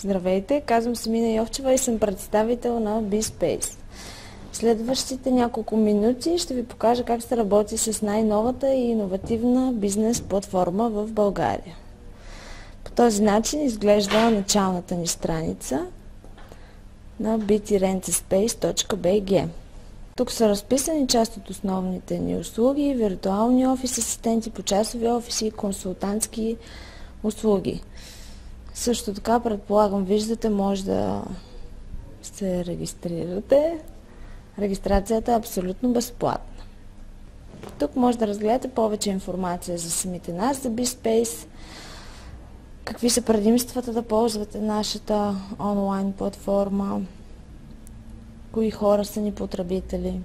Здравейте, казвам се Мина Йовчева и съм представител на BSpace. Следващите няколко минути ще ви покажа как се работи с най-новата и иновативна бизнес платформа в България. По този начин изглежда началната ни страница на btrentspace.bg. Тук са разписани част от основните ни услуги, виртуални офис асистенти, почасови офиси и консултантски услуги. Също така, предполагам, виждате, може да се регистрирате. Регистрацията е абсолютно безплатна. Тук може да разгледате повече информация за самите нас, за BSpace, какви са предимствата да ползвате нашата онлайн платформа, кои хора са ни потребители.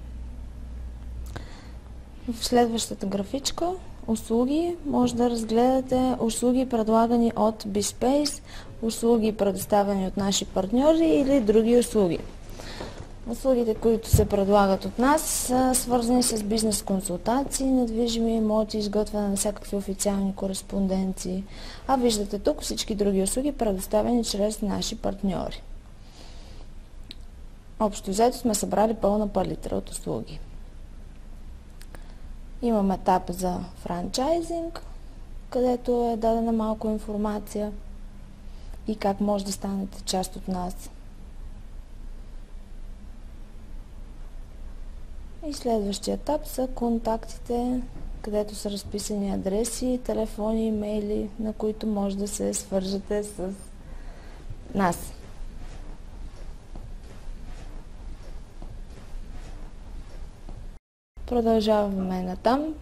В следващата графичка услуги може да разгледате услуги, предлагани от BSpace, услуги, предоставени от наши партньори или други услуги. Услугите, които се предлагат от нас, са свързани с бизнес консултации, недвижими имоти, изготвяне на всякакви официални кореспонденции. А виждате тук всички други услуги, предоставени чрез наши партньори. Общо взето сме събрали пълна палитра от услуги. Имаме етап за франчайзинг, където е дадена малко информация и как може да станете част от нас. И следващия етап са контактите, където са разписани адреси, телефони, имейли, на които може да се свържете с нас. Продължаваме натам.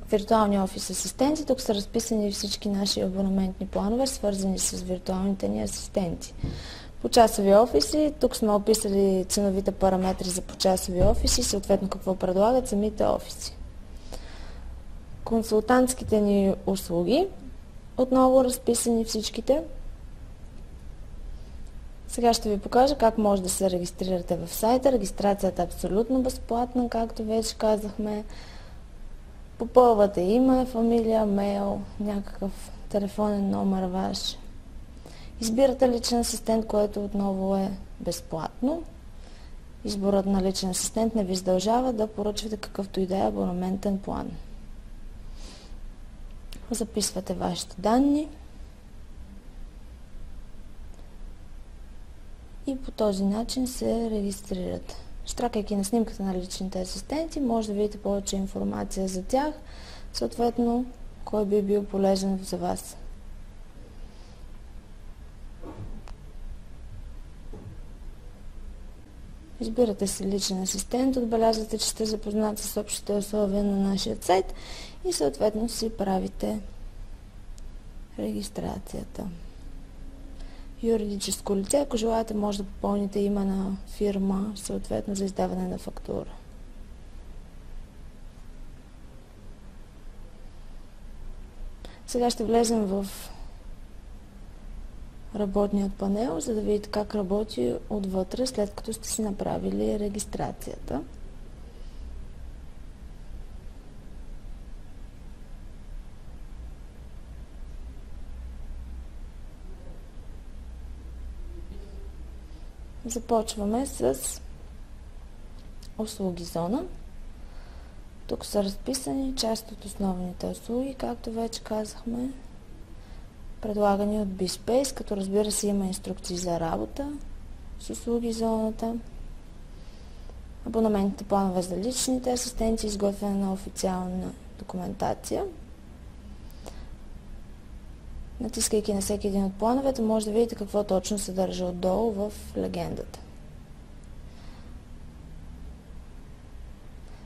Виртуални офис асистенти. Тук са разписани всички наши абонаментни планове, свързани с виртуалните ни асистенти. Почасови офиси. Тук сме описали ценовите параметри за почасови офиси, съответно какво предлагат самите офиси. Консултантските ни услуги. Отново разписани всичките. Сега ще ви покажа как може да се регистрирате в сайта. Регистрацията е абсолютно безплатна, както вече казахме. Попълвате име, фамилия, мейл, някакъв телефонен номер ваш. Избирате личен асистент, което отново е безплатно. Изборът на личен асистент не ви задължава да поръчвате какъвто и да е абонаментен план. Записвате вашите данни. И по този начин се регистрирате. Щракайки на снимката на личните асистенти, може да видите повече информация за тях, съответно кой би бил полезен за вас. Избирате си личен асистент, отбелязвате, че сте запознати с общите условия на нашия сайт и съответно си правите регистрацията. Юридическо лице, ако желаете, може да попълните име на фирма, съответно за издаване на фактура. Сега ще влезем в работният панел, за да видите как работи отвътре, след като сте си направили регистрацията. Започваме с услуги зона. Тук са разписани част от основните услуги, както вече казахме, предлагани от BSpace, като разбира се има инструкции за работа с услуги зоната, абонаментните планове за личните асистенти, изготвяне на официална документация. Натискайки на всеки един от плановете, може да видите какво точно се държа отдолу в легендата.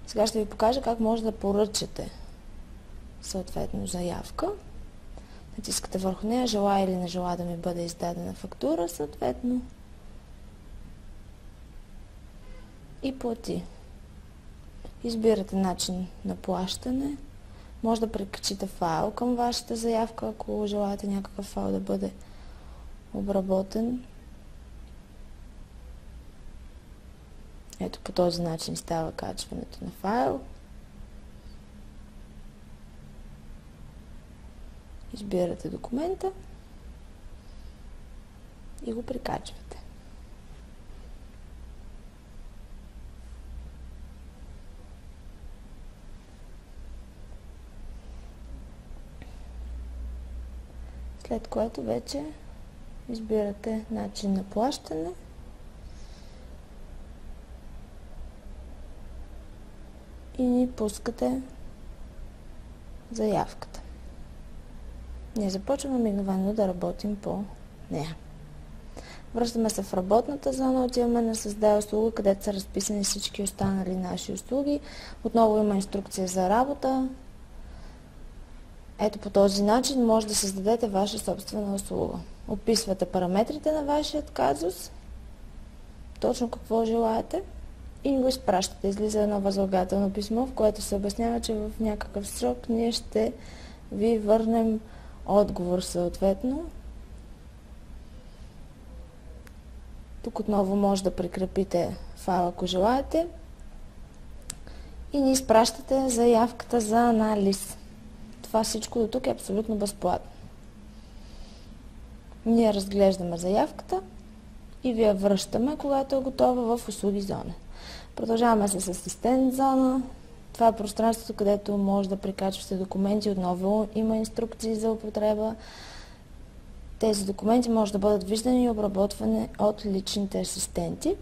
Сега ще ви покажа как може да поръчате съответно заявка. Натискате върху нея, желая или не желая да ми бъде издадена фактура, съответно. И плати. Избирате начин на плащане. Може да прикачите файл към вашата заявка, ако желаете някакъв файл да бъде обработен. Ето по този начин става качването на файл. Избирате документа и го прикачвате. След което вече избирате начин на плащане и ни пускате заявката. Ние започваме мигновено да работим по нея. Връщаме се в работната зона, отиваме на Създай услуга, където са разписани всички останали наши услуги. Отново има инструкция за работа. Ето по този начин може да създадете ваша собствена услуга. Описвате параметрите на вашият казус, точно какво желаете и го изпращате. Излиза едно възлагателно писмо, в което се обяснява, че в някакъв срок ние ще ви върнем отговор съответно. Тук отново може да прикрепите файл, ако желаете, и ни изпращате заявката за анализ. Това всичко до тук е абсолютно безплатно. Ние разглеждаме заявката и ви я връщаме, когато е готова в услуги зона. Продължаваме с асистент зона. Това е пространството, където може да прикачвате документи. Отново има инструкции за употреба. Тези документи може да бъдат виждани и обработвани от личните асистенти,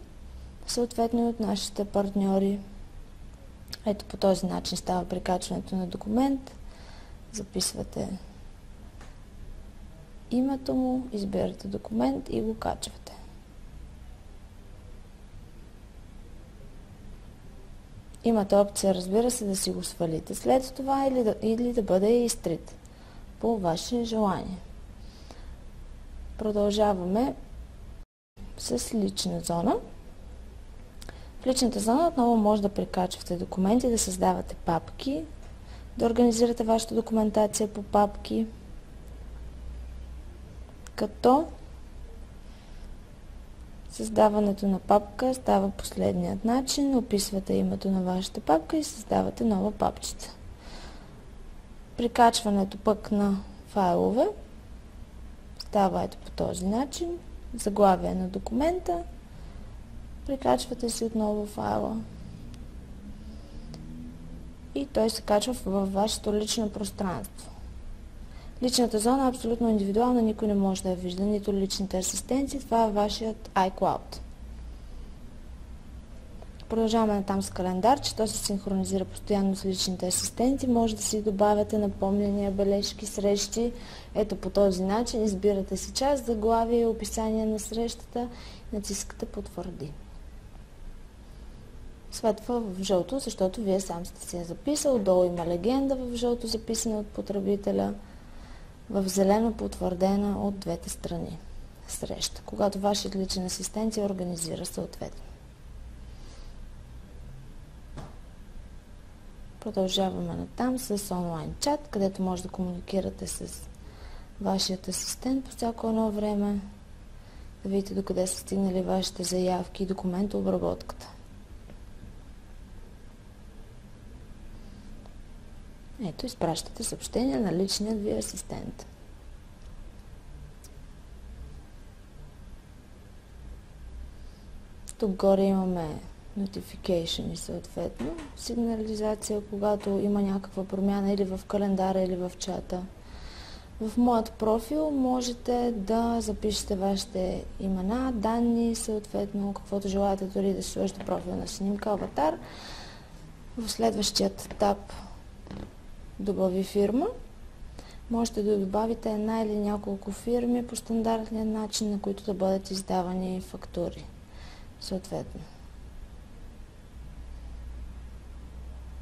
съответно и от нашите партньори. Ето по този начин става прикачването на документ. Записвате името му, избирате документ и го качвате. Имате опция, разбира се, да си го свалите след това или да бъде изтрит по ваше желание. Продължаваме с лична зона. В личната зона отново може да прикачвате документи, да създавате папки, да организирате вашата документация по папки, като създаването на папка става последният начин. Описвате името на вашата папка и създавате нова папчица. Прикачването пък на файлове става ето по този начин. Заглавие на документа. Прикачвате си отново файла. И той се качва във вашето лично пространство. Личната зона е абсолютно индивидуална, никой не може да я вижда, нито личните асистенти. Това е вашият iCloud. Продължаваме натам с календар, че то се синхронизира постоянно с личните асистенти. Може да си добавяте напомняния, бележки, срещи. Ето по този начин избирате си час, заглавие и описание на срещата, натискате потвърди. Светва в жълто, защото вие сам сте си я записал. Долу има легенда в жълто, записана от потребителя. В зелено потвърдена от двете страни среща, когато вашият личен асистент я организира съответно. Продължаваме натам с онлайн чат, където може да комуникирате с вашият асистент по всяко едно време, да видите докъде са стигнали вашите заявки и документообработката. Ето, изпращате съобщение на личният ви асистент. Тук горе имаме notification и съответно сигнализация, когато има някаква промяна или в календара, или в чата. В моят профил можете да запишете вашите имена, данни, съответно каквото желаете, дори да сложите профилна снимка, аватар. В следващият етап добави фирма. Можете да добавите една или няколко фирми по стандартния начин, на които да бъдат издавани фактури. Съответно.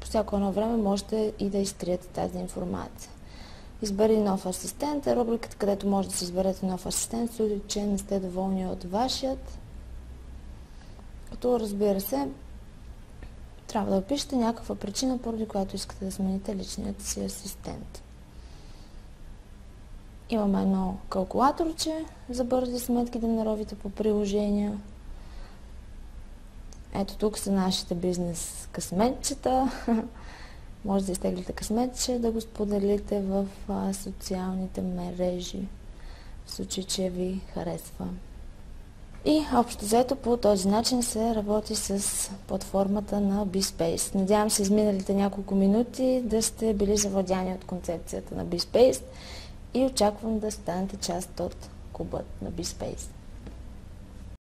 По всяко едно време можете и да изтриете тази информация. Избери нов асистент е рубриката, където може да си изберете нов асистент, в случай, че не сте доволни от вашият. Като разбира се, трябва да опишете някаква причина, поради която искате да смените личният си асистент. Имаме едно калкулаторче за бързи сметки да наровите по приложения. Ето тук са нашите бизнес късметчета. Може да изтеглите късметче, да го споделите в социалните мрежи, в случай, че ви харесва И общо взето по този начин се работи с платформата на BSpace. Надявам се изминалите няколко минути да сте били завладяни от концепцията на BSpace и очаквам да станете част от клубът на BSpace.